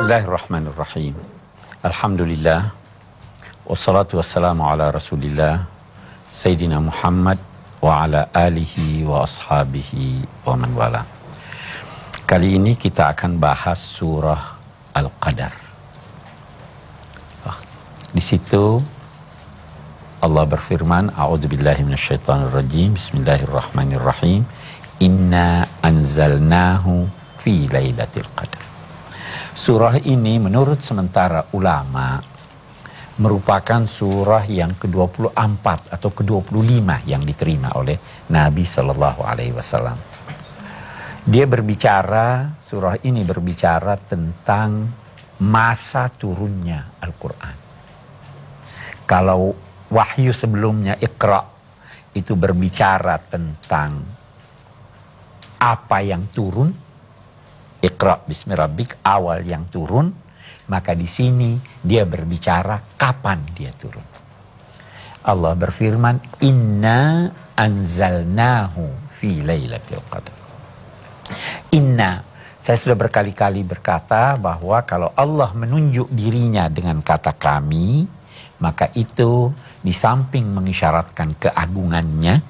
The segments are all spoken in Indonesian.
Bismillahirrahmanirrahim. Alhamdulillah. Wassalatu wassalamu ala rasulillah Sayyidina Muhammad wa ala alihi wa ashabihi wa man wala. Kali ini kita akan bahas surah Al-Qadar. Di situ Allah berfirman, a'udzubillahi minasyaitonirrajim, bismillahirrahmanirrahim. Inna anzalnahu fi lailatul qadar. Surah ini menurut sementara ulama merupakan surah yang ke-24 atau ke-25 yang diterima oleh Nabi Sallallahu Alaihi Wasallam. Dia berbicara, surah ini berbicara tentang masa turunnya Al-Quran. Kalau wahyu sebelumnya Iqra itu berbicara tentang apa yang turun, Iqra bismi rabbik, awal yang turun, maka di sini dia berbicara kapan dia turun. Allah berfirman, Inna anzalnahu fi lailatul qadar. Inna, saya sudah berkali-kali berkata bahwa kalau Allah menunjuk dirinya dengan kata kami, maka itu di samping mengisyaratkan keagungannya,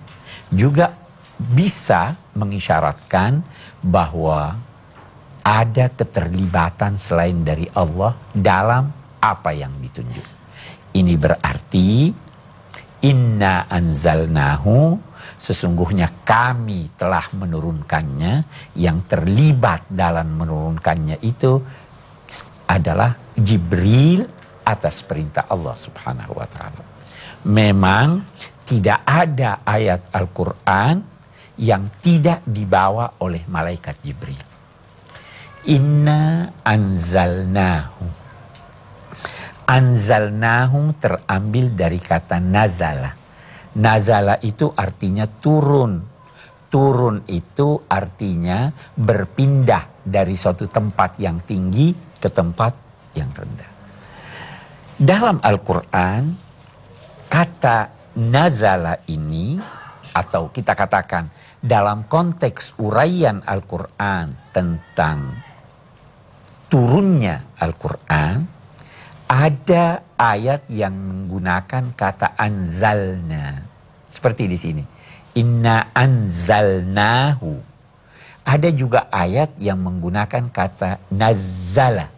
juga bisa mengisyaratkan bahwa ada keterlibatan selain dari Allah dalam apa yang ditunjuk. Ini berarti inna anzalnahu, sesungguhnya kami telah menurunkannya. Yang terlibat dalam menurunkannya itu adalah Jibril atas perintah Allah Subhanahu wa ta'ala. Memang tidak ada ayat Al-Quran yang tidak dibawa oleh malaikat Jibril. Inna anzalnahu. Anzalnahu terambil dari kata nazala. Nazala itu artinya turun. Turun itu artinya berpindah dari suatu tempat yang tinggi ke tempat yang rendah. Dalam Al-Quran, kata nazala ini, atau kita katakan dalam konteks uraian Al-Quran tentang turunnya Al-Quran, ada ayat yang menggunakan kata anzalna. Seperti di sini. Inna anzalnahu. Ada juga ayat yang menggunakan kata nazzala.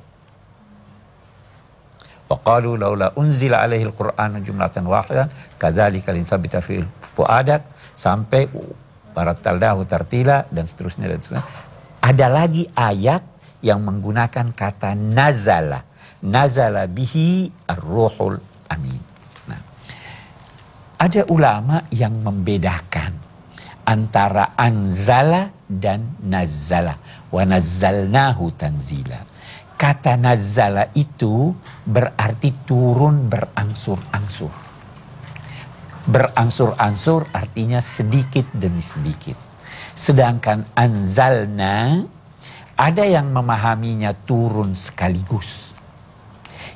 Wa qalu laula unzila alaihi al-Qur'anu jumlatan wahidan kadzalika linsabita fil fuadak, sampai barattalnahu tartila dan seterusnya dan seterusnya. Ada lagi ayat yang menggunakan kata nazala. Nazala bihi ar-ruhul amin. Nah, ada ulama yang membedakan antara anzala dan nazzala. Wa nazzalnahu tanzila. Kata nazzala itu berarti turun berangsur-angsur. Berangsur-angsur artinya sedikit demi sedikit. Sedangkan anzalna, ada yang memahaminya turun sekaligus.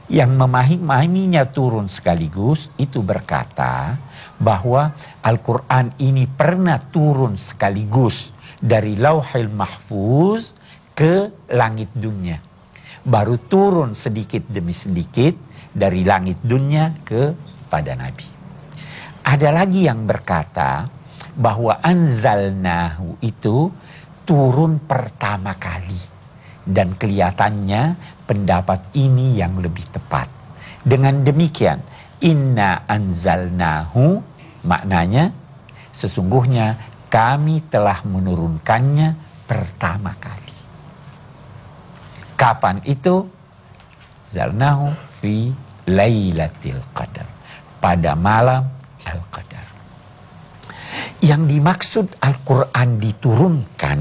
Yang memahaminya turun sekaligus itu berkata bahwa Al-Quran ini pernah turun sekaligus dari Lauhil Mahfuz ke langit dunia. Baru turun sedikit demi sedikit dari langit dunia kepada Nabi. Ada lagi yang berkata bahwa anzalnahu itu turun pertama kali. Dan kelihatannya pendapat ini yang lebih tepat. Dengan demikian, inna anzalnahu maknanya sesungguhnya kami telah menurunkannya pertama kali. Kapan itu? Zalnahu fi lailatul qadar. Pada malam Al-Qadar. Yang dimaksud Al-Quran diturunkan,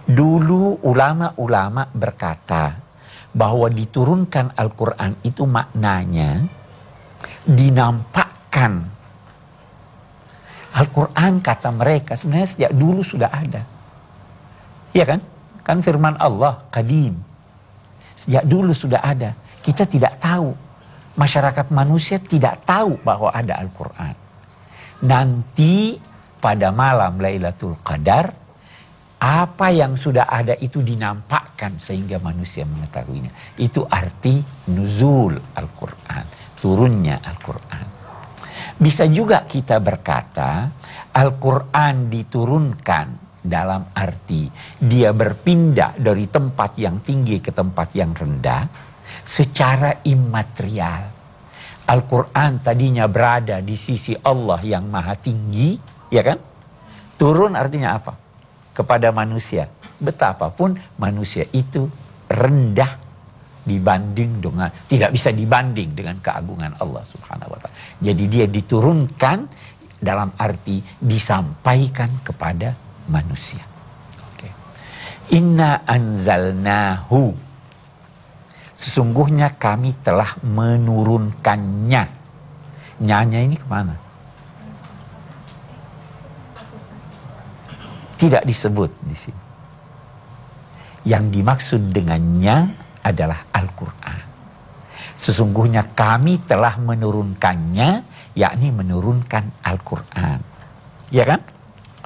dulu ulama-ulama berkata bahwa diturunkan Al-Quran itu maknanya dinampakkan. Al-Quran kata mereka sebenarnya sejak dulu sudah ada. Iya kan? Kan firman Allah, qadim. Sejak dulu sudah ada. Kita tidak tahu. Masyarakat manusia tidak tahu bahwa ada Al-Quran. Nanti pada malam Lailatul Qadar Apa yang sudah ada itu dinampakkan sehingga manusia mengetahuinya. Itu arti nuzul Al-Quran, turunnya Al-Quran. Bisa juga kita berkata Al-Quran diturunkan dalam arti dia berpindah dari tempat yang tinggi ke tempat yang rendah secara imaterial. Al-Quran tadinya berada di sisi Allah yang maha tinggi, ya kan? Turun artinya apa? Kepada manusia. Betapapun manusia itu rendah dibanding dengan, tidak bisa dibanding dengan keagungan Allah Subhanahu wa ta'ala. Jadi dia diturunkan dalam arti disampaikan kepada manusia. Oke. Inna anzalnahu. Sesungguhnya kami telah menurunkannya. Nyanya ini kemana? Tidak disebut di sini. Yang dimaksud dengannya adalah Al-Quran. Sesungguhnya kami telah menurunkannya, yakni menurunkan Al-Quran. Ya kan?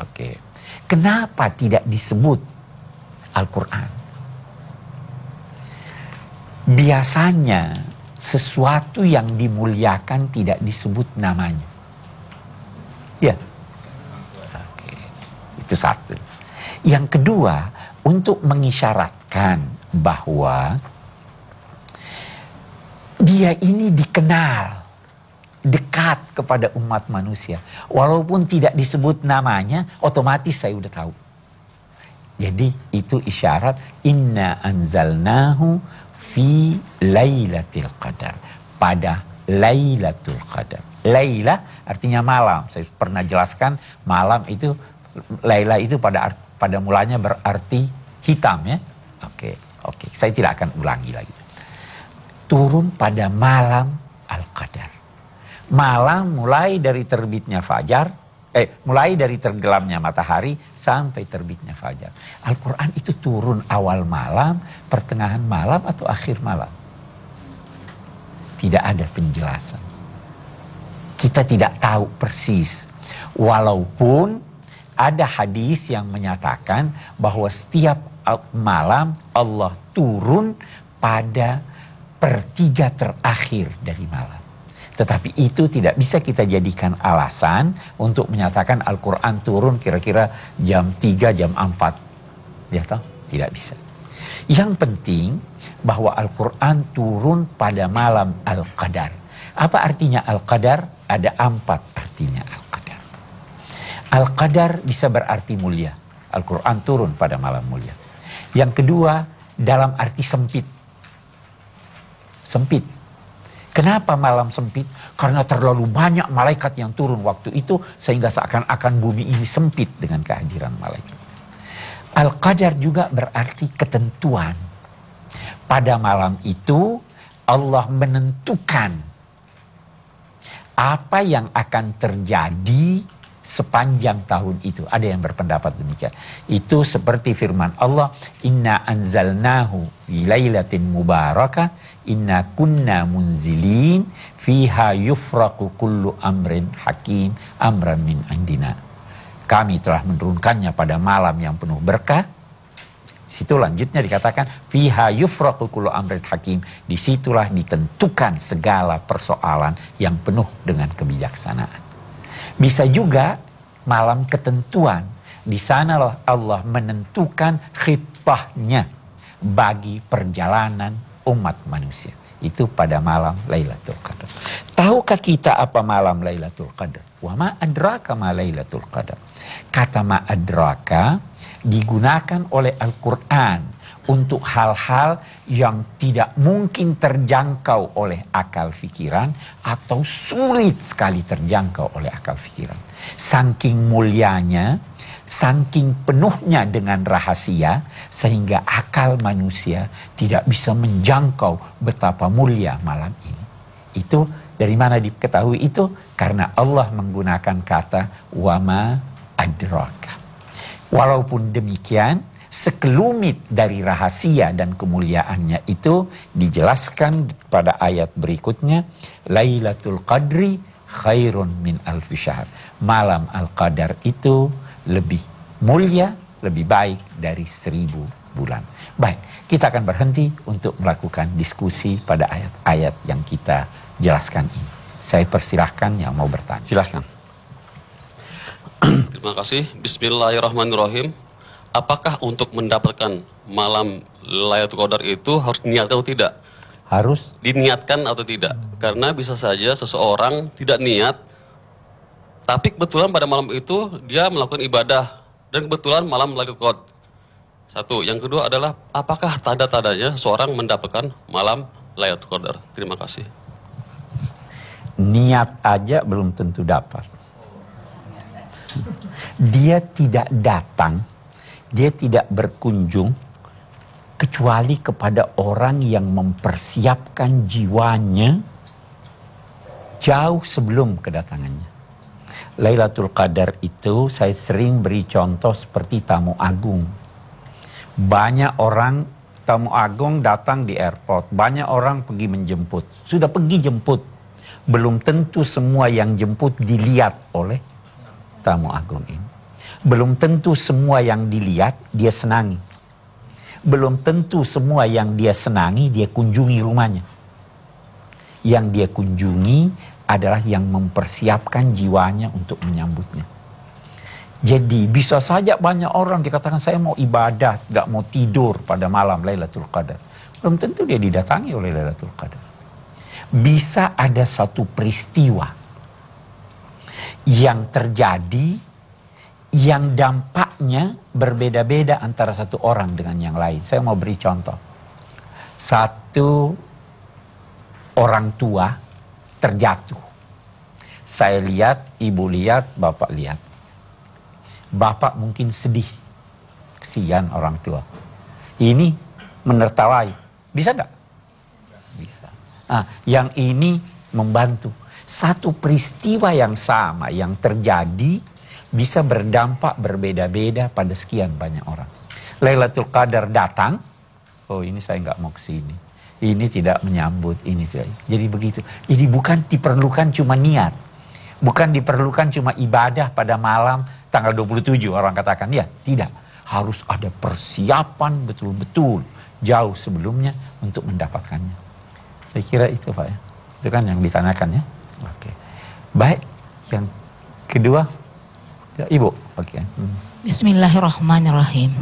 Oke. Kenapa tidak disebut Al-Quran? Biasanya sesuatu yang dimuliakan tidak disebut namanya. Ya. Itu satu. Yang kedua, untuk mengisyaratkan bahwa dia ini dikenal dekat kepada umat manusia. Walaupun tidak disebut namanya, otomatis saya udah tahu. Jadi itu isyarat inna anzalnahu fi lailatul qadar. Pada Lailatul Qadar. Laila artinya malam. Saya pernah jelaskan malam itu, Laila itu pada mulanya berarti hitam ya. Oke. Saya tidak akan ulangi lagi. Turun pada malam Al-Qadar. Malam mulai dari terbitnya fajar, mulai dari tenggelamnya matahari sampai terbitnya fajar. Al-Quran itu turun awal malam, pertengahan malam atau akhir malam. Tidak ada penjelasan. Kita tidak tahu persis. Walaupun ada hadis yang menyatakan bahwa setiap malam Allah turun pada pertiga terakhir dari malam. Tetapi itu tidak bisa kita jadikan alasan untuk menyatakan Al-Quran turun kira-kira jam 3, jam 4. Ya toh? Tidak bisa. Yang penting bahwa Al-Quran turun pada malam Al-Qadar. Apa artinya Al-Qadar? Ada 4 artinya Al-Qadar. Al-Qadar bisa berarti mulia. Al-Quran turun pada malam mulia. Yang kedua, dalam arti sempit. Sempit. Kenapa malam sempit? Karena terlalu banyak malaikat yang turun waktu itu sehingga seakan-akan bumi ini sempit dengan kehadiran malaikat. Al-Qadar juga berarti ketentuan. Pada malam itu Allah menentukan apa yang akan terjadi sepanjang tahun itu. Ada yang berpendapat demikian. Itu seperti firman Allah, inna anzalnahu fi lailatin mubarakah inna kunna munzilin fiha yufraqu kullu amrin hakim amran min indina. Kami telah menurunkannya pada malam yang penuh berkah. Situ lanjutnya dikatakan fiha yufraqu kullu amrin hakim. Disitulah ditentukan segala persoalan yang penuh dengan kebijaksanaan. Bisa juga malam ketentuan. Di sanalah Allah menentukan khitbahnya bagi perjalanan umat manusia. Itu pada malam Lailatul Qadar. Tahukah kita apa malam Lailatul Qadar? Wa ma adraka ma Lailatul Qadar. Kata ma adraka digunakan oleh Al-Quran untuk hal-hal yang tidak mungkin terjangkau oleh akal fikiran atau sulit sekali terjangkau oleh akal fikiran. Saking mulianya, saking penuhnya dengan rahasia, sehingga akal manusia tidak bisa menjangkau betapa mulia malam ini. Itu dari mana diketahui itu? Karena Allah menggunakan kata wama adraka. Walaupun demikian, sekelumit dari rahasia dan kemuliaannya itu dijelaskan pada ayat berikutnya. Lailatul Qadri khairun min alfi syahr. Malam Al-Qadar itu lebih mulia, lebih baik dari 1000 bulan. Baik, kita akan berhenti untuk melakukan diskusi pada ayat-ayat yang kita jelaskan ini. Saya persilahkan yang mau bertanya. Silahkan. Terima kasih. Bismillahirrahmanirrahim. Apakah untuk mendapatkan malam Lailatul Qadar itu harus diniatkan atau tidak? Harus Diniatkan atau tidak? Karena bisa saja seseorang tidak niat, tapi kebetulan pada malam itu dia melakukan ibadah dan kebetulan malam Lailatul Qadar. Satu. Yang kedua adalah apakah tanda-tandanya seseorang mendapatkan malam Lailatul Qadar? Terima kasih. niat aja belum tentu dapat. Dia tidak datang, dia tidak berkunjung kecuali kepada orang yang mempersiapkan jiwanya jauh sebelum kedatangannya. Lailatul Qadar itu saya sering beri contoh seperti tamu agung. Banyak orang tamu agung datang di airport, banyak orang pergi menjemput. Sudah pergi jemput, belum tentu semua yang jemput dilihat oleh tamu agung ini. Belum tentu semua yang dilihat dia senangi. Belum tentu semua yang dia senangi dia kunjungi rumahnya. Yang dia kunjungi adalah yang mempersiapkan jiwanya untuk menyambutnya. Jadi bisa saja banyak orang dikatakan saya mau ibadah, gak mau tidur pada malam Lailatul Qadar. Belum tentu dia didatangi oleh Lailatul Qadar. Bisa ada satu peristiwa yang terjadi yang dampaknya berbeda-beda antara satu orang dengan yang lain. Saya mau beri contoh. Satu orang tua terjatuh. Saya lihat, ibu lihat, bapak lihat. Bapak mungkin sedih. Kesian orang tua. Ini menertawai. Bisa enggak? Bisa. Yang ini membantu. Satu peristiwa yang sama yang terjadi bisa berdampak berbeda-beda pada sekian banyak orang. Lailatul Qadar datang, oh ini saya nggak mau ke sini. Ini tidak menyambut, ini tidak. Jadi begitu. Jadi bukan diperlukan cuma niat. Bukan diperlukan cuma ibadah pada malam tanggal 27 orang katakan. Ya, tidak. Harus ada persiapan betul-betul jauh sebelumnya untuk mendapatkannya. Saya kira itu Pak ya. Itu kan yang ditanyakan ya. Oke. Baik, yang kedua. Ya, Ibu. Oke. Bismillahirrahmanirrahim.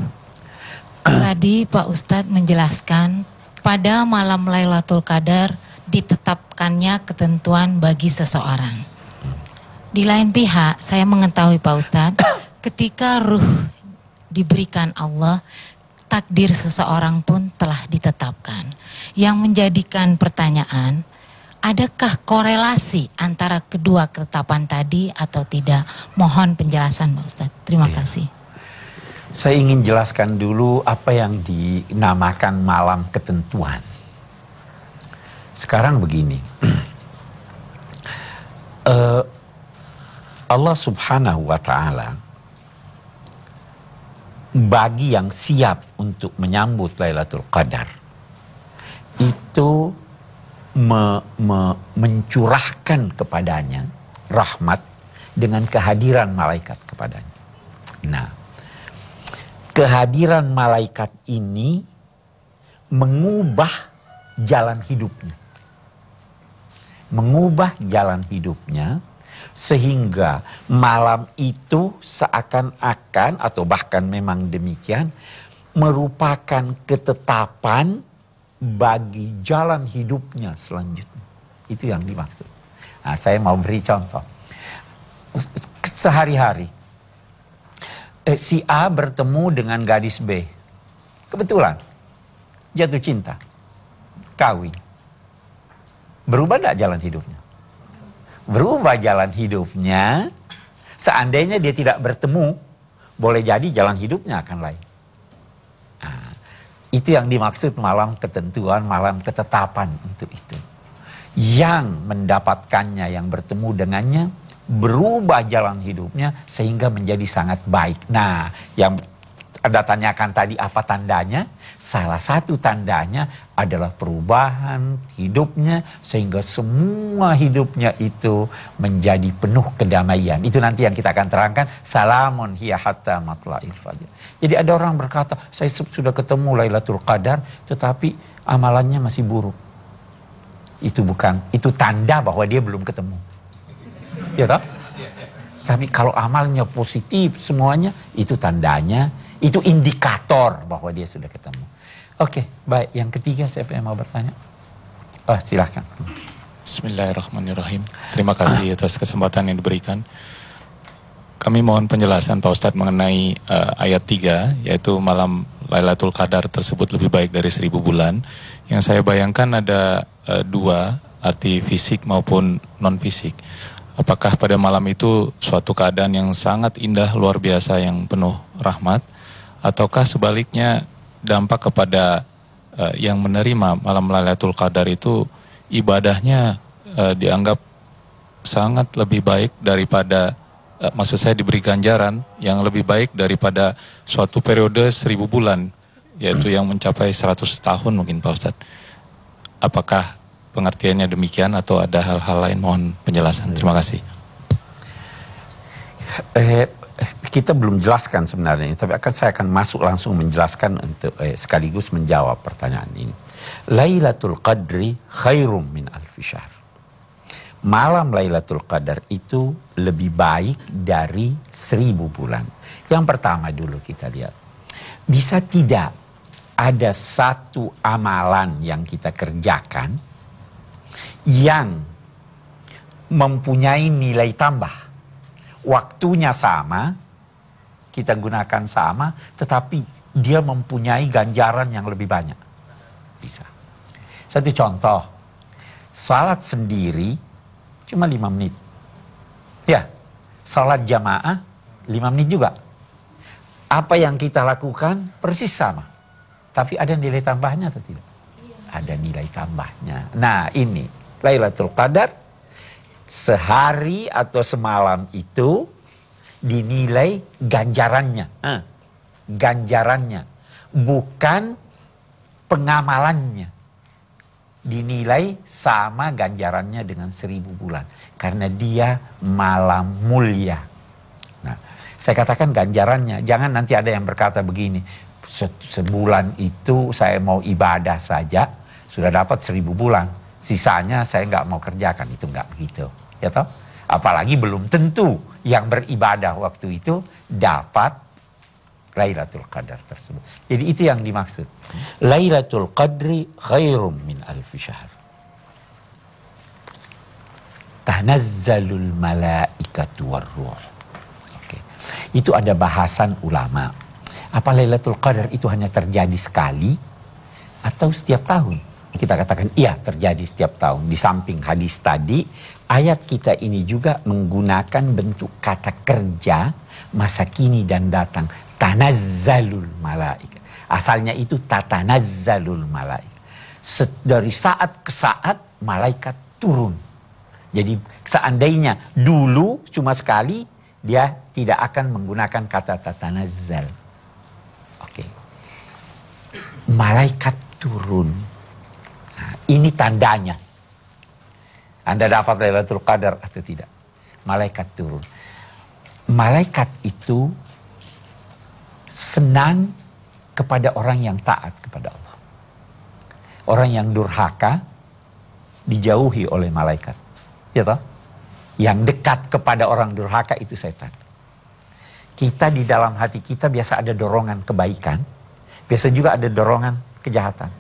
Tadi Pak Ustadz menjelaskan pada malam Lailatul Qadar ditetapkannya ketentuan bagi seseorang. Di lain pihak saya mengetahui Pak Ustadz ketika ruh diberikan Allah, takdir seseorang pun telah ditetapkan. Yang menjadikan pertanyaan, adakah korelasi antara kedua ketetapan tadi atau tidak? Mohon penjelasan Pak Ustadz. Terima kasih. Saya ingin jelaskan dulu apa yang dinamakan malam ketentuan. Sekarang begini. Allah Subhanahu wa Ta'ala bagi yang siap untuk menyambut Lailatul Qadar itu mencurahkan kepadanya rahmat dengan kehadiran malaikat kepadanya. Nah, kehadiran malaikat ini mengubah jalan hidupnya. Mengubah jalan hidupnya sehingga malam itu seakan-akan atau bahkan memang demikian merupakan ketetapan bagi jalan hidupnya selanjutnya. Itu yang dimaksud. Nah, saya mau beri contoh. Sehari-hari si A bertemu dengan gadis B. Kebetulan jatuh cinta, kawin. Berubah tidak jalan hidupnya? Berubah jalan hidupnya. Seandainya dia tidak bertemu, boleh jadi jalan hidupnya akan lain. Nah, itu yang dimaksud malam ketentuan, malam ketetapan untuk itu. Yang mendapatkannya, yang bertemu dengannya, berubah jalan hidupnya sehingga menjadi sangat baik. Nah, yang Anda tanyakan tadi apa tandanya? Salah satu tandanya adalah perubahan hidupnya sehingga semua hidupnya itu menjadi penuh kedamaian. Itu nanti yang kita akan terangkan. Salamun hiya hatta matla'il fajr. Jadi ada orang berkata, saya sudah ketemu Lailatul Qadar tetapi amalannya masih buruk. Itu tanda bahwa dia belum ketemu. Ya toh? Tapi kalau amalnya positif semuanya, itu tandanya, itu indikator bahwa dia sudah ketemu. Oke, baik. Yang ketiga siapa yang mau bertanya? Oh, silakan. Bismillahirrahmanirrahim. Terima kasih atas kesempatan yang diberikan. Kami mohon penjelasan Pak Ustadz mengenai ayat 3, yaitu malam Lailatul Qadar tersebut lebih baik dari 1000 bulan. Yang saya bayangkan ada dua, arti fisik maupun non-fisik. Apakah pada malam itu suatu keadaan yang sangat indah, luar biasa, yang penuh rahmat, ataukah sebaliknya dampak kepada yang menerima malam Lailatul Qadar itu ibadahnya dianggap sangat lebih baik daripada, maksud saya diberi ganjaran yang lebih baik daripada suatu periode 1000 bulan, yaitu yang mencapai 100 tahun mungkin Pak Ustadz. Apakah pengertiannya demikian atau ada hal-hal lain? Mohon penjelasan. Terima kasih. Kita belum jelaskan sebenarnya, tapi saya akan masuk langsung menjelaskan untuk sekaligus menjawab pertanyaan ini. Lailatul Qadri khairum min alfi syahr. Malam Lailatul Qadar itu lebih baik dari 1000 bulan. Yang pertama dulu kita lihat, bisa tidak ada satu amalan yang kita kerjakan yang mempunyai nilai tambah. Waktunya sama, kita gunakan sama, tetapi dia mempunyai ganjaran yang lebih banyak. Bisa. Satu contoh, salat sendiri cuma 5 menit. Ya, salat jamaah 5 menit juga. Apa yang kita lakukan persis sama. Tapi ada nilai tambahnya atau tidak? Ada nilai tambahnya. Nah ini, Lailatul Qadar sehari atau semalam itu dinilai ganjarannya. Ganjarannya. Bukan pengamalannya. Dinilai sama ganjarannya dengan 1000 bulan. Karena dia malam mulia. Nah, saya katakan ganjarannya. Jangan nanti ada yang berkata begini, sebulan itu saya mau ibadah saja, sudah dapat 1000 bulan. Sisanya saya nggak mau kerjakan. Itu nggak begitu. Ya toh? Apalagi belum tentu yang beribadah waktu itu dapat Lailatul Qadar tersebut. Jadi itu yang dimaksud. Lailatul Qadri khairum min alfi syahr. Tanazzalul malaikatu warruh. Oke. Itu ada bahasan ulama. Apa Lailatul Qadar itu hanya terjadi sekali atau setiap tahun? Kita katakan iya, terjadi setiap tahun. Di samping hadis tadi, ayat kita ini juga menggunakan bentuk kata kerja masa kini dan datang. Tanazzalul malaika. Asalnya itu tatanazzalul malaika. Dari saat ke saat malaikat turun. Jadi seandainya dulu cuma sekali, dia tidak akan menggunakan kata tatanazzal. Oke. Malaikat turun. Nah, ini tandanya. Anda dapat Lailatul Qadar atau tidak? Malaikat turun. Malaikat itu senang kepada orang yang taat kepada Allah. Orang yang durhaka dijauhi oleh malaikat. Ya toh? Yang dekat kepada orang durhaka itu setan. Kita di dalam hati kita biasa ada dorongan kebaikan. Biasa juga ada dorongan kejahatan.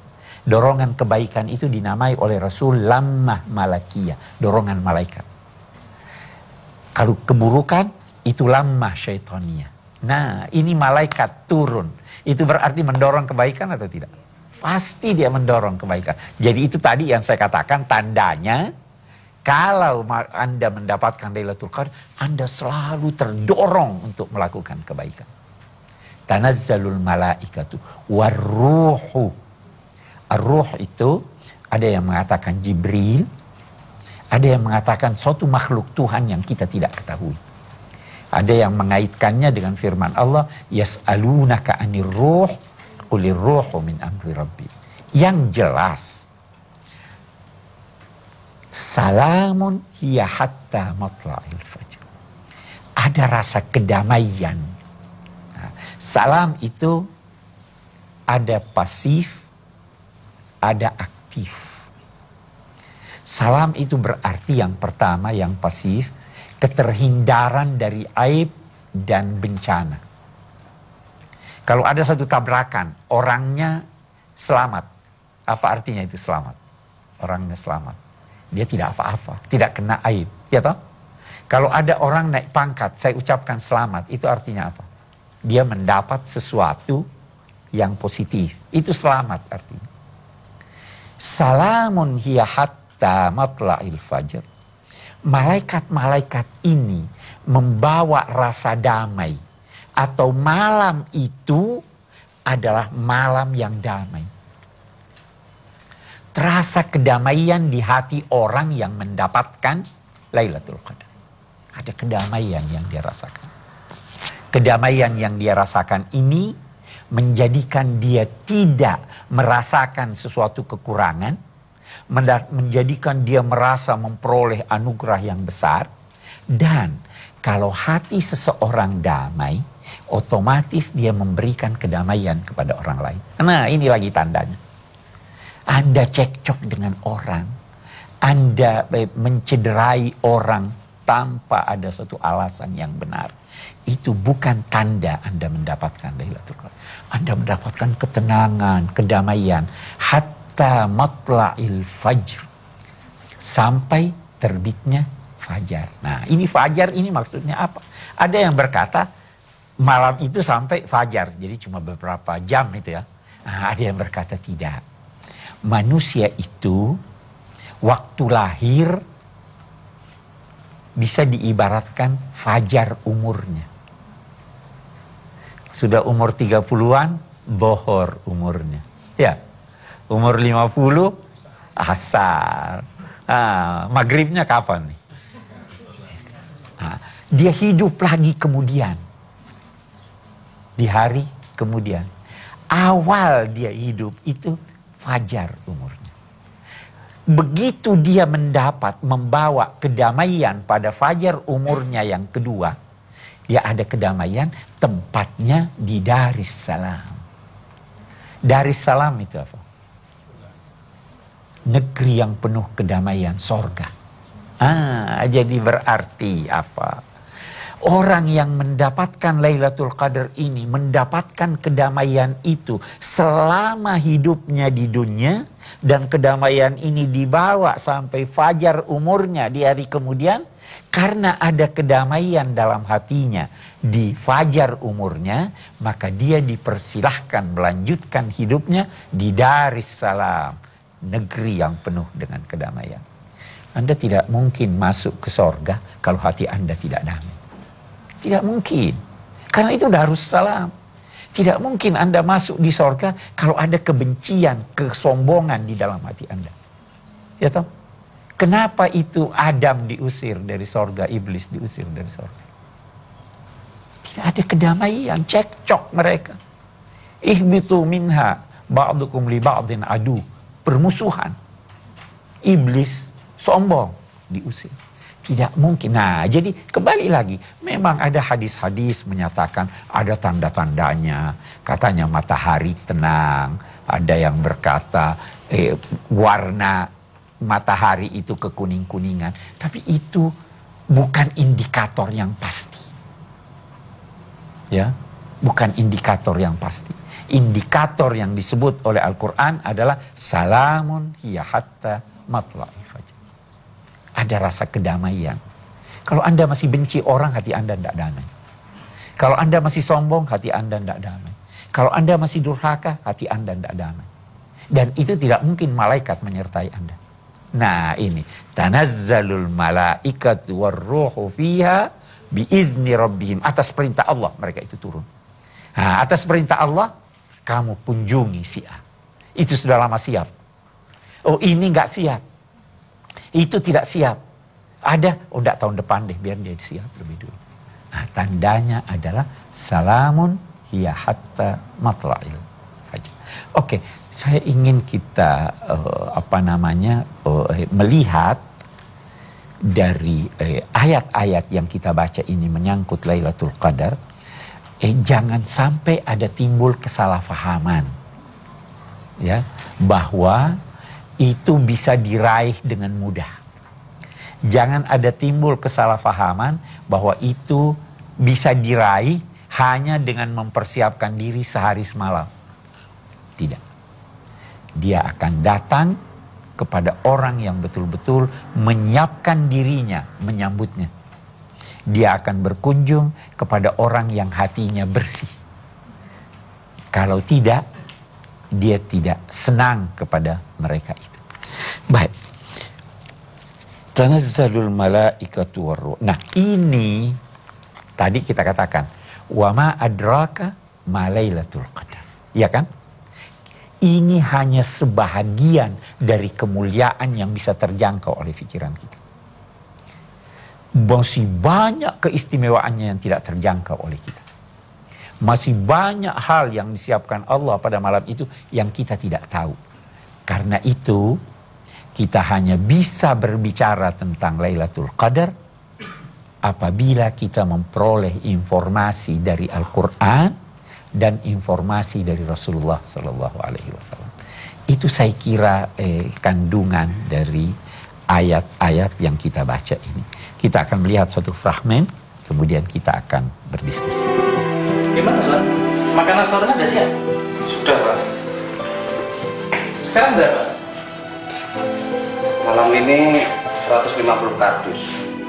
Dorongan kebaikan itu dinamai oleh Rasul lammah malakiyah. Dorongan malaikat. Kalau keburukan itu lammah syaitaniyah. Nah ini malaikat turun. Itu berarti mendorong kebaikan atau tidak? Pasti dia mendorong kebaikan. Jadi itu tadi yang saya katakan tandanya. Kalau Anda mendapatkan Lailatul Qadar, Anda selalu terdorong untuk melakukan kebaikan. Tanazzalul malaikatu warruhu. Ar-ruh itu ada yang mengatakan Jibril, ada yang mengatakan suatu makhluk Tuhan yang kita tidak ketahui. Ada yang mengaitkannya dengan firman Allah, yas'alunaka 'anir ruh, qulir ruhu min amri rabbi. Yang jelas, salamun hiya hatta matla'il fajr. Ada rasa kedamaian. Nah, salam itu ada pasif, ada aktif. Salam itu berarti yang pertama, yang pasif, keterhindaran dari aib dan bencana. Kalau ada satu tabrakan, orangnya selamat. Apa artinya itu selamat? Orangnya selamat. Dia tidak apa-apa, tidak kena aib. Ya toh? Kalau ada orang naik pangkat, saya ucapkan selamat, itu artinya apa? Dia mendapat sesuatu yang positif. Itu selamat artinya. Salamun hiya hatta matla'il fajr. Malaikat-malaikat ini membawa rasa damai. Atau malam itu adalah malam yang damai. Terasa kedamaian di hati orang yang mendapatkan Lailatul Qadar. Ada kedamaian yang dia rasakan. Kedamaian yang dia rasakan ini menjadikan dia tidak merasakan sesuatu kekurangan, menjadikan dia merasa memperoleh anugerah yang besar. Dan kalau hati seseorang damai, otomatis dia memberikan kedamaian kepada orang lain. Nah, ini lagi tandanya. Anda cekcok dengan orang, Anda mencederai orang tanpa ada suatu alasan yang benar. Itu bukan tanda Anda mendapatkan Lailatul Qadar. Anda mendapatkan ketenangan, kedamaian. Hatta matla'il fajr. Sampai terbitnya fajar. Nah, ini fajar ini maksudnya apa? Ada yang berkata malam itu sampai fajar. Jadi cuma beberapa jam itu ya. Nah, ada yang berkata tidak. Manusia itu waktu lahir bisa diibaratkan fajar umurnya. Sudah umur 30-an, bohor umurnya. Ya, umur 50, asar. Maghribnya kapan nih? Dia hidup lagi kemudian. Di hari kemudian. Awal dia hidup itu fajar umurnya. Begitu dia membawa kedamaian pada fajar umurnya yang kedua, dia ada kedamaian, tempatnya di Darussalam. Darussalam itu apa? Negeri yang penuh kedamaian, sorga. Jadi berarti apa? Orang yang mendapatkan Lailatul Qadar ini, mendapatkan kedamaian itu selama hidupnya di dunia, dan kedamaian ini dibawa sampai fajar umurnya di hari kemudian, karena ada kedamaian dalam hatinya di fajar umurnya, maka dia dipersilahkan melanjutkan hidupnya di Darussalam, negeri yang penuh dengan kedamaian. Anda tidak mungkin masuk ke sorga kalau hati Anda tidak damai. Tidak mungkin. Karena itu Darussalam. Tidak mungkin Anda masuk di sorga kalau ada kebencian, kesombongan di dalam hati Anda. Ya toh? Kenapa itu Adam diusir dari sorga, iblis diusir dari sorga? Tidak ada kedamaian, cekcok mereka. Ihbitu minha ba'dukum li ba'din adu. Permusuhan. Iblis sombong diusir. Tidak mungkin. Nah, jadi kembali lagi. Memang ada hadis-hadis menyatakan ada tanda-tandanya. Katanya matahari tenang. Ada yang berkata warna matahari itu kekuning-kuningan. Tapi itu bukan indikator yang pasti. Ya, bukan indikator yang pasti. Indikator yang disebut oleh Al-Quran adalah salamun hiya hatta matla'il fajr. Ada rasa kedamaian. Kalau Anda masih benci orang, hati Anda tidak damai. Kalau Anda masih sombong, hati Anda tidak damai. Kalau Anda masih durhaka, hati Anda tidak damai. Dan itu tidak mungkin malaikat menyertai Anda. Nah ini. Tanazzalul malaikatu warruhu fiha biizni rabbihim. Atas perintah Allah mereka itu turun. Nah, atas perintah Allah, kamu kunjungi si A. Itu sudah lama siap. Oh ini nggak siap. Itu tidak siap. Ada, tidak tahun depan deh, biar dia siap lebih dulu. Nah, tandanya adalah salamun hiya hatta matla'il fajr. Oke, saya ingin kita melihat dari ayat-ayat yang kita baca ini menyangkut Lailatul Qadar. Jangan sampai ada timbul kesalahpahaman, ya, bahwa itu bisa diraih dengan mudah. Jangan ada timbul kesalahpahaman bahwa itu bisa diraih hanya dengan mempersiapkan diri sehari semalam. Tidak. Dia akan datang kepada orang yang betul-betul menyiapkan dirinya menyambutnya. Dia akan berkunjung kepada orang yang hatinya bersih. Kalau tidak, dia tidak senang kepada mereka itu. Baik. Tanazzalul malaikatu warruh. Nah, ini tadi kita katakan, wa ma adraka ma lailatul qadar. Ya kan? Ini hanya sebahagian dari kemuliaan yang bisa terjangkau oleh pikiran kita. Masih banyak keistimewaannya yang tidak terjangkau oleh kita. Masih banyak hal yang disiapkan Allah pada malam itu yang kita tidak tahu. Karena itu, kita hanya bisa berbicara tentang Lailatul Qadar apabila kita memperoleh informasi dari Al-Quran dan informasi dari Rasulullah SAW. Itu saya kira kandungan dari ayat-ayat yang kita baca ini. Kita akan melihat suatu fragmen, kemudian kita akan berdiskusi. Gimana, Ustaz? Makanan sahurnya udah siap? Sudah, Pak. Sekarang berapa? Malam ini 150 kardus.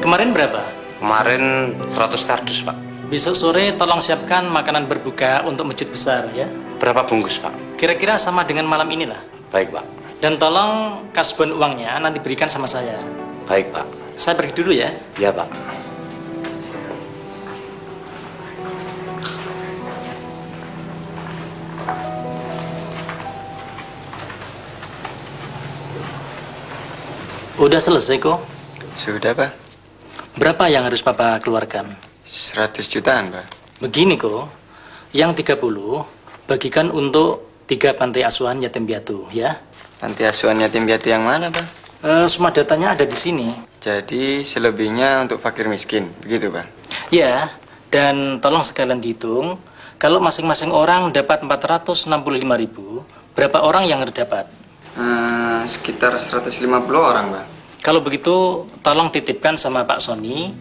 Kemarin berapa? Kemarin 100 kardus, Pak. Besok sore tolong siapkan makanan berbuka untuk masjid besar ya. Berapa bungkus, Pak? Kira-kira sama dengan malam inilah. Baik, Pak. Dan tolong kasbon uangnya nanti berikan sama saya. Baik, Pak. Saya pergi dulu ya. Ya, Pak. Udah selesai kok. Sudah, Pak. Berapa yang harus Papa keluarkan? 100 jutaan, Pak. Begini kok. Yang 30 bagikan untuk 3 pantai asuhan yatim piatu ya. Panti asuhan yatim piatu yang mana, Pak? Semua datanya ada di sini. Jadi selebihnya untuk fakir miskin, begitu, Pak? Ya, dan tolong sekalian dihitung. Kalau masing-masing orang dapat 465.000, berapa orang yang dapat? Sekitar 150 orang, Pak. Kalau begitu, tolong titipkan sama Pak Sony,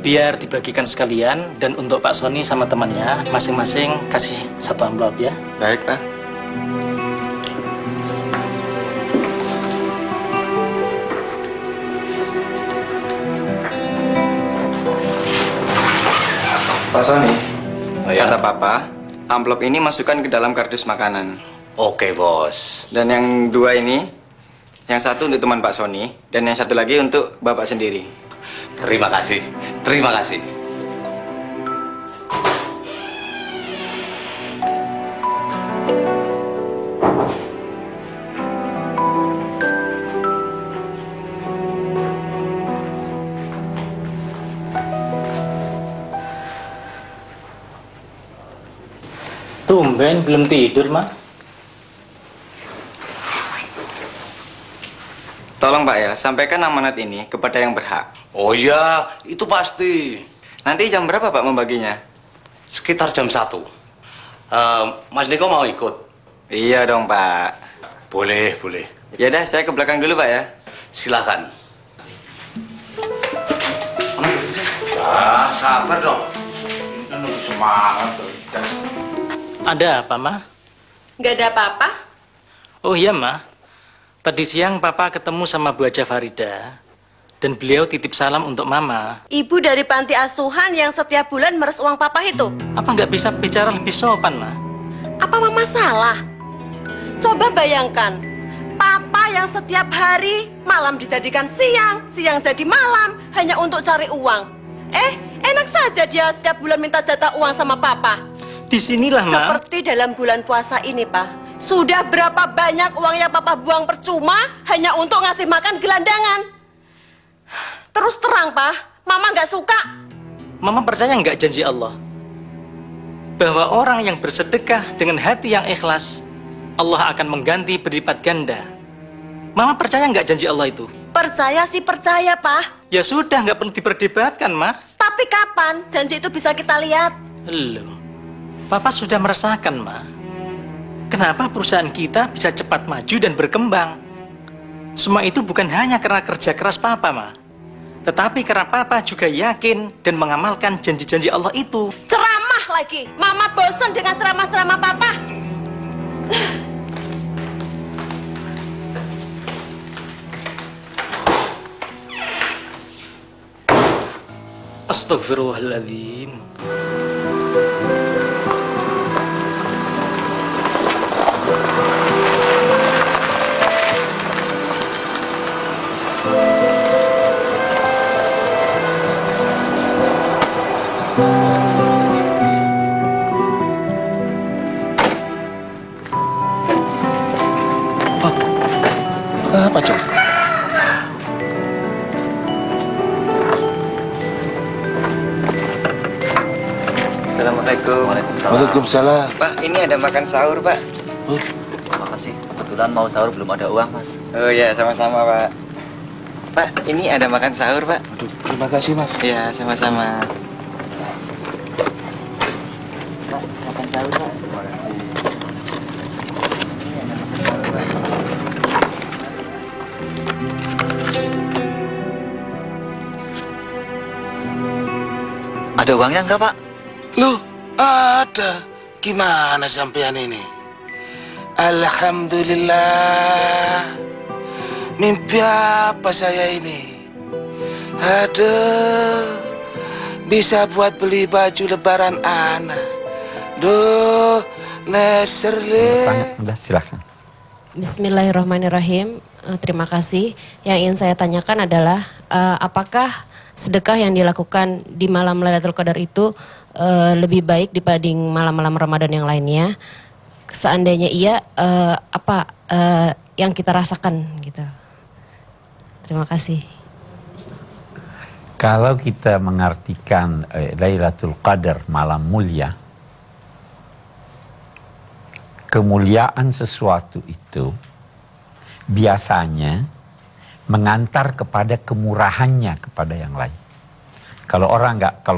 biar dibagikan sekalian, dan untuk Pak Sony sama temannya, masing-masing kasih 1 amplop ya. Baik, Pak. Pak Sony, kata Papa, amplop ini masukkan ke dalam kardus makanan. Oke, Bos. Dan yang 2 ini, yang satu untuk teman Pak Sony, dan yang satu lagi untuk Bapak sendiri. Terima kasih. Terima kasih. Tumben belum tidur, Mak. Tolong Pak ya, sampaikan amanat ini kepada yang berhak. Oh iya, itu pasti. Nanti jam berapa Pak membaginya? Sekitar jam 1. Mas Niko mau ikut? Iya dong Pak. Boleh, boleh. Ya udah, saya ke belakang dulu Pak ya. Silakan. Sabar dong. Semangat. Ada apa, Ma? Nggak ada apa-apa. Oh iya, Ma. Tadi siang Papa ketemu sama Bu Haja Farida, dan beliau titip salam untuk Mama. Ibu dari panti asuhan yang setiap bulan meres uang Papa itu. Apa nggak bisa bicara lebih sopan, Ma? Apa Mama salah? Coba bayangkan, Papa yang setiap hari malam dijadikan siang, siang jadi malam, hanya untuk cari uang. Enak saja dia setiap bulan minta jatah uang sama Papa. Disinilah, Ma. Seperti dalam bulan puasa ini, Pak. Sudah berapa banyak uang yang Papa buang percuma hanya untuk ngasih makan gelandangan. Terus terang, Pak, Mama nggak suka. Mama percaya nggak janji Allah? Bahwa orang yang bersedekah dengan hati yang ikhlas, Allah akan mengganti berlipat ganda. Mama percaya nggak janji Allah itu? Percaya sih percaya, Pak. Ya sudah, nggak perlu diperdebatkan, Ma. Tapi kapan janji itu bisa kita lihat? Loh, Papa sudah merasakan, Ma. Kenapa perusahaan kita bisa cepat maju dan berkembang? Semua itu bukan hanya karena kerja keras Papa, Ma. Tetapi karena Papa juga yakin dan mengamalkan janji-janji Allah itu. Ceramah lagi. Mama bosan dengan ceramah-ceramah Papa. Astagfirullahaladzim. Apa coba? Assalamualaikum. Waalaikumsalam. Pak, ini ada makan sahur, Pak. Terima kasih. Kebetulan mau sahur belum ada uang, Mas. Oh ya, sama-sama, Pak. Pak, ini ada makan sahur, Pak. Aduh, terima kasih, Mas. Iya, sama-sama. Pak, makan sahur, Pak. Terima kasih. Ada uangnya enggak, Pak? Loh, ada. Gimana sampean ini? Alhamdulillah. Mimpi apa saya ini? Aduh, bisa buat beli baju lebaran anak. Duh, neserle. Udah, silakan. Bismillahirrahmanirrahim. Terima kasih. Yang ingin saya tanyakan adalah apakah sedekah yang dilakukan di malam Lailatul Qadar itu lebih baik dibanding malam-malam Ramadan yang lainnya? Seandainya iya, apa yang kita rasakan gitu? Terima kasih. Kalau kita mengartikan Lailatul Qadar malam mulia, kemuliaan sesuatu itu biasanya mengantar kepada kemurahannya kepada yang lain. Kalau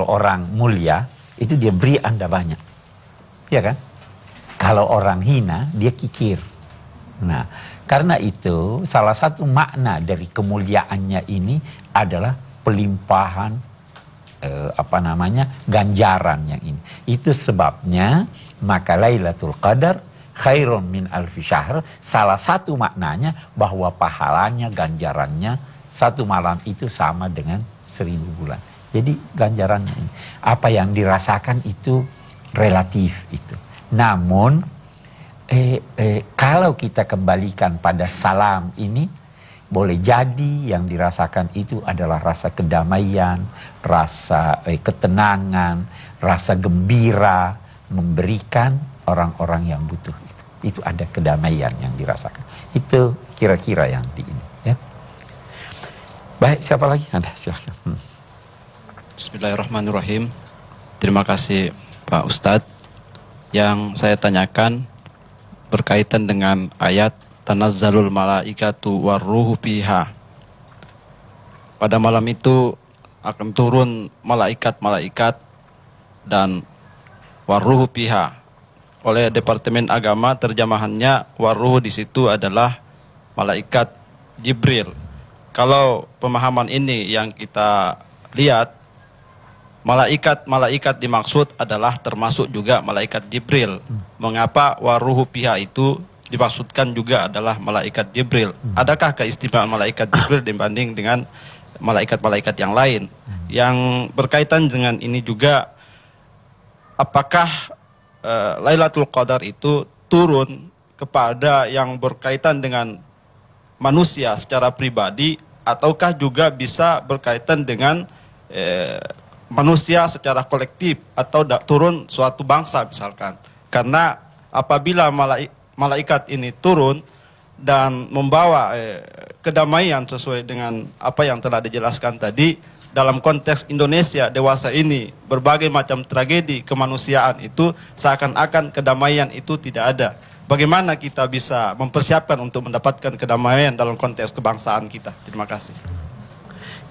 orang mulia itu dia beri Anda banyak, ya kan? Kalau orang hina dia kikir. Nah, karena itu salah satu makna dari kemuliaannya ini adalah pelimpahan ganjaran yang ini. Itu sebabnya maka Lailatul Qadar khairun min alfi syahr, salah satu maknanya bahwa pahalanya, ganjarannya satu malam itu sama dengan 1000 bulan. Jadi ganjarannya ini, apa yang dirasakan itu relatif itu. Namun kalau kita kembalikan pada salam ini, boleh jadi yang dirasakan itu adalah rasa kedamaian, rasa ketenangan, rasa gembira, memberikan orang-orang yang butuh. Itu ada kedamaian yang dirasakan. Itu kira-kira yang di ini, ya. Baik, siapa lagi? Anda silakan. Bismillahirrahmanirrahim. Terima kasih Pak Ustadz. Yang saya tanyakan berkaitan dengan ayat tanazzalul malaikatu warruhu fiha. Pada malam itu akan turun malaikat-malaikat dan warruhu fiha. Oleh Departemen Agama terjemahannya warruh di situ adalah malaikat Jibril. Kalau pemahaman ini yang kita lihat, malaikat dimaksud adalah termasuk juga malaikat Jibril. Mengapa warruhu fiha itu dimaksudkan juga adalah malaikat Jibril? Adakah keistimewaan malaikat Jibril dibanding dengan malaikat-malaikat yang lain? Yang berkaitan dengan ini juga, apakah Lailatul Qadar itu turun kepada yang berkaitan dengan manusia secara pribadi, ataukah juga bisa berkaitan dengan manusia secara kolektif, atau turun suatu bangsa misalkan? Karena apabila malaikat ini turun dan membawa kedamaian sesuai dengan apa yang telah dijelaskan tadi, dalam konteks Indonesia dewasa ini, berbagai macam tragedi kemanusiaan itu seakan-akan kedamaian itu tidak ada. Bagaimana kita bisa mempersiapkan untuk mendapatkan kedamaian dalam konteks kebangsaan kita? Terima kasih.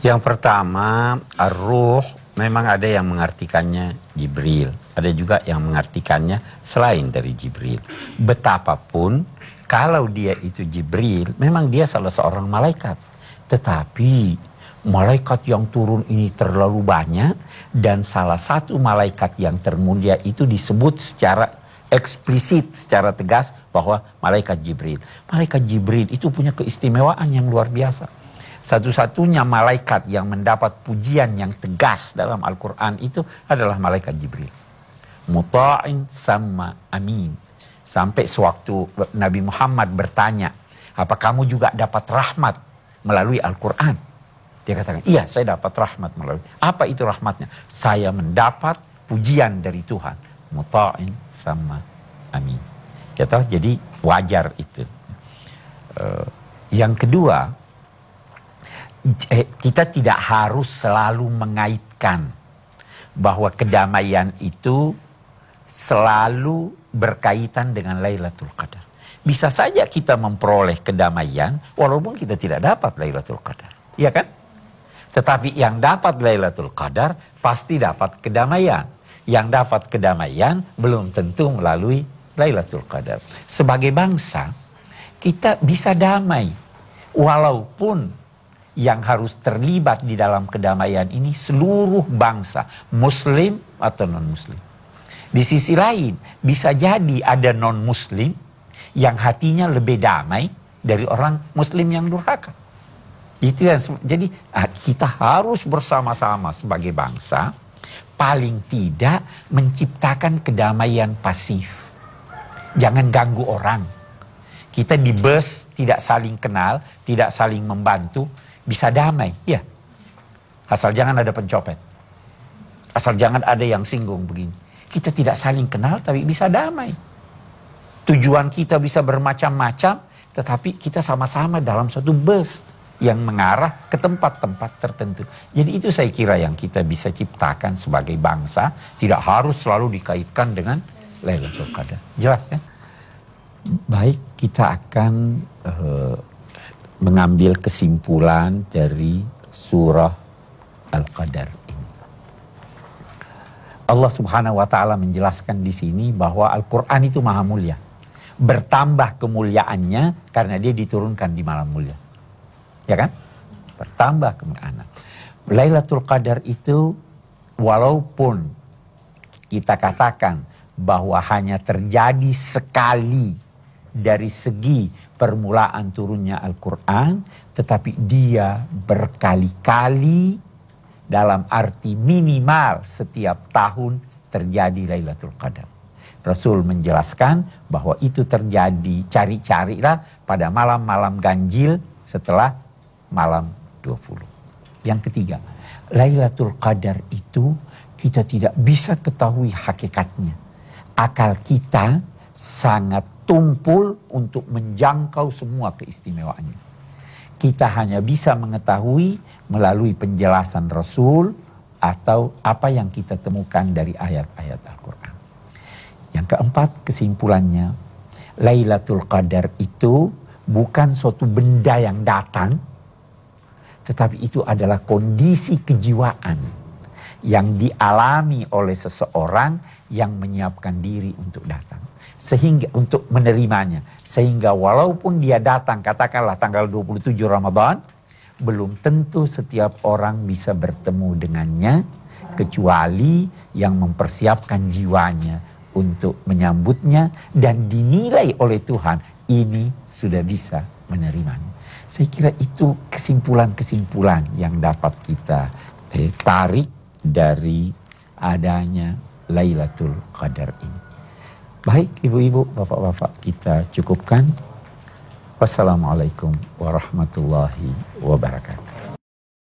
Yang pertama, ar-ruh memang ada yang mengartikannya Jibril. Ada juga yang mengartikannya selain dari Jibril. Betapapun, kalau dia itu Jibril, memang dia salah seorang malaikat. Tetapi malaikat yang turun ini terlalu banyak, dan salah satu malaikat yang termulia itu disebut secara eksplisit, secara tegas bahwa malaikat Jibril. Malaikat Jibril itu punya keistimewaan yang luar biasa. Satu-satunya malaikat yang mendapat pujian yang tegas dalam Al-Quran itu adalah malaikat Jibril. Muta'in sama amin. Sampai sewaktu Nabi Muhammad bertanya, apa kamu juga dapat rahmat melalui Al-Quran? Dia katakan, iya saya dapat rahmat melalui. Apa itu rahmatnya? Saya mendapat pujian dari Tuhan. Muta'in sama amin. Jadi wajar itu. Yang kedua, kita tidak harus selalu mengaitkan bahwa kedamaian itu selalu berkaitan dengan Lailatul Qadar. Bisa saja kita memperoleh kedamaian walaupun kita tidak dapat Lailatul Qadar. Iya kan? Tetapi yang dapat Lailatul Qadar pasti dapat kedamaian. Yang dapat kedamaian belum tentu melalui Lailatul Qadar. Sebagai bangsa, kita bisa damai. Walaupun yang harus terlibat di dalam kedamaian ini seluruh bangsa, Muslim atau non-Muslim. Di sisi lain, bisa jadi ada non-Muslim yang hatinya lebih damai dari orang Muslim yang durhaka. Itu yang, jadi kita harus bersama-sama sebagai bangsa paling tidak menciptakan kedamaian pasif. Jangan ganggu orang. Kita di bus tidak saling kenal, tidak saling membantu, bisa damai. Ya. Asal jangan ada pencopet. Asal jangan ada yang singgung begini. Kita tidak saling kenal tapi bisa damai. Tujuan kita bisa bermacam-macam, tetapi kita sama-sama dalam satu bus yang mengarah ke tempat-tempat tertentu. Jadi itu saya kira yang kita bisa ciptakan sebagai bangsa, tidak harus selalu dikaitkan dengan Lailatul Qadar. Jelas ya? Baik, kita akan mengambil kesimpulan dari surah Al-Qadar ini. Allah Subhanahu wa taala menjelaskan di sini bahwa Al-Qur'an itu maha mulia. Bertambah kemuliaannya karena dia diturunkan di malam mulia. Ya kan? Bertambah kemuliaan. Lailatul Qadar itu walaupun kita katakan bahwa hanya terjadi sekali dari segi permulaan turunnya Al-Quran, tetapi dia berkali-kali dalam arti minimal setiap tahun terjadi Lailatul Qadar. Rasul menjelaskan bahwa itu terjadi, cari-carilah pada malam-malam ganjil setelah malam 20. Yang ketiga, Lailatul Qadar itu kita tidak bisa ketahui hakikatnya. Akal kita sangat tumpul untuk menjangkau semua keistimewaannya. Kita hanya bisa mengetahui melalui penjelasan Rasul atau apa yang kita temukan dari ayat-ayat Al-Quran. Yang keempat, kesimpulannya, Lailatul Qadar itu bukan suatu benda yang datang, tetapi itu adalah kondisi kejiwaan yang dialami oleh seseorang yang menyiapkan diri untuk datang. Sehingga untuk menerimanya. Sehingga walaupun dia datang katakanlah tanggal 27 Ramadan, belum tentu setiap orang bisa bertemu dengannya, kecuali yang mempersiapkan jiwanya untuk menyambutnya dan dinilai oleh Tuhan ini sudah bisa menerimanya. Saya kira itu kesimpulan-kesimpulan yang dapat kita tarik dari adanya Lailatul Qadar ini. Baik ibu-ibu, bapak-bapak, kita cukupkan. Wassalamualaikum warahmatullahi wabarakatuh.